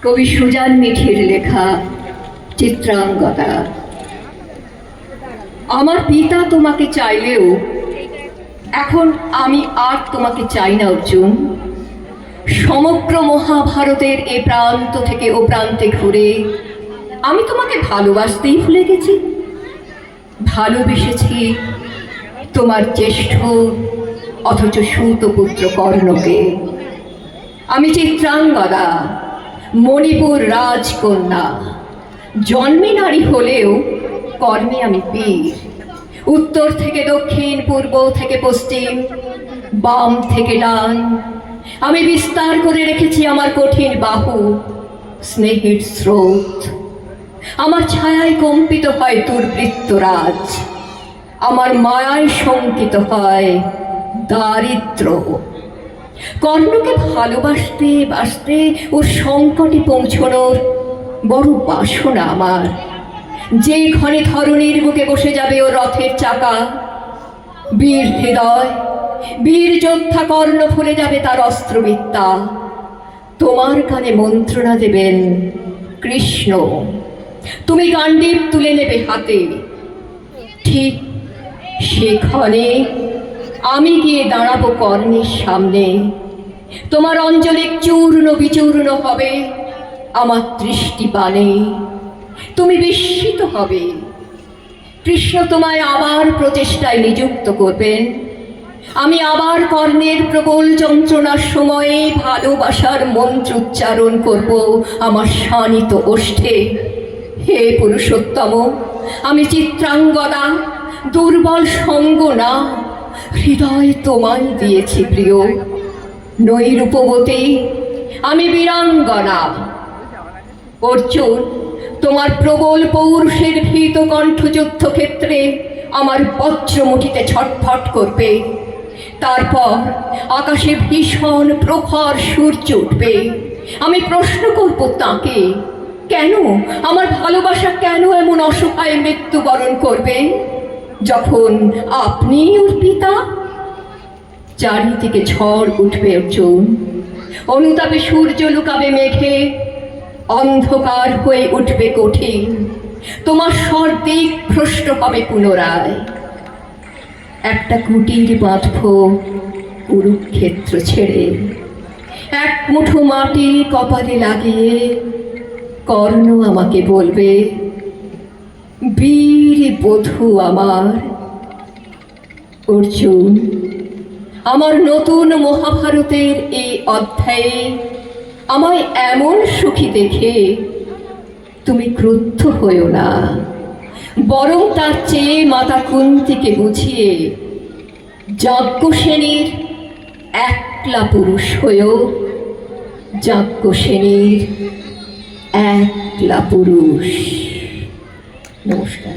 কবি সুজান মিঠির লেখা চিত্রাঙ্গদা। আমার পিতা তোমাকে চাইলেও এখন আমি আর তোমাকে চাই না অর্জুন। সমগ্র মহাভারতের এ প্রান্ত থেকে ও প্রান্তে ঘুরে আমি তোমাকে ভালোবাসতেই ভুলে গেছি। ভালোবেসেছি তোমার জ্যেষ্ঠ অথচ সুতপুত্র কর্ণকে। আমি চিত্রাঙ্গদা, মণিপুর রাজকন্যা। জন্মে নারী হলেও কর্মে আমি বীর। উত্তর থেকে দক্ষিণ, পূর্ব থেকে পশ্চিম, বাম থেকে ডান আমি বিস্তার করে রেখেছি আমার কঠিন বাহু, স্নেহের স্রোত। আমার ছায়ায় কম্পিত হয় দুর্বৃত্তরাজ, আমার মায়ায় শঙ্কিত হয় দারিদ্র। কর্ণকে ভালোবাসতে বাসতে ওর সংকটে পৌঁছনোর বড় বাসনা আমার। যে ক্ষণে ধরণীর বুকে বসে যাবে ও রথের চাকা, বীর হৃদয়, বীর যোদ্ধা কর্ণ ভুলে যাবে তার অস্ত্রবিদ্যা। তোমার কানে মন্ত্রণা দেবেন কৃষ্ণ, তুমি গান্ডীব তুলে নেবে হাতে। ঠিক সেখানে আমি গিয়ে দাঁড়াবো কর্ণের সামনে। তোমার অঞ্জলি চূর্ণ বিচূর্ণ হবে আমার দৃষ্টিপানে। তুমি বিস্মিত হবে। কৃষ্ণ তোমায় আবার প্রচেষ্টায় নিযুক্ত করবেন। আমি আবার কর্ণের প্রবল যন্ত্রণার সময়ে ভালোবাসার মন্ত্র উচ্চারণ করব আমার শানিত ওষ্ঠে। হে পুরুষোত্তম, আমি চিত্রাঙ্গদা, দুর্বল সঙ্গ না, হৃদয় তোমায় দিয়েছি প্রিয়। নই রূপবতী, আমি বীরাঙ্গনা। অর্জুন, তোমার প্রবল পৌরুষের ভীত কণ্ঠ যুদ্ধক্ষেত্রে আমার বজ্রমুঠিতে ছটফট করবে। তারপর আকাশে ভীষণ প্রখর সূর্য উঠবে। আমি প্রশ্ন করব তাকে, কেন আমার ভালোবাসা কেন এমন অসহায় মৃত্যুবরণ করবে যখন আপনি ওর পিতা? চারিদিকে ঝড় উঠবে অর্জুন, অনুতাপে সূর্য লুকাবে মেঘে, অন্ধকার হয়ে উঠবে কঠিন, তোমার সর্দিক ভ্রষ্ট হবে পুনরায়। একটা কুটির বাঁধব কুরুক্ষেত্র ছেড়ে, এক মুঠো মাটি কপালে লাগিয়ে কর্ণ আমাকে বলবে, বীর বধূ আমার। অর্জুন, আমার নতুন মহাভারতের এই অধ্যায়ে আমায় এমন সুখী দেখে তুমি ক্রুদ্ধ হইও না, বরং তার চেয়ে মাতা কুন্তিকে বুঝিয়ে যাজ্ঞসেনীর একলা পুরুষ হয়েও যাজ্ঞসেনীর একলা পুরুষ। নমস্কার।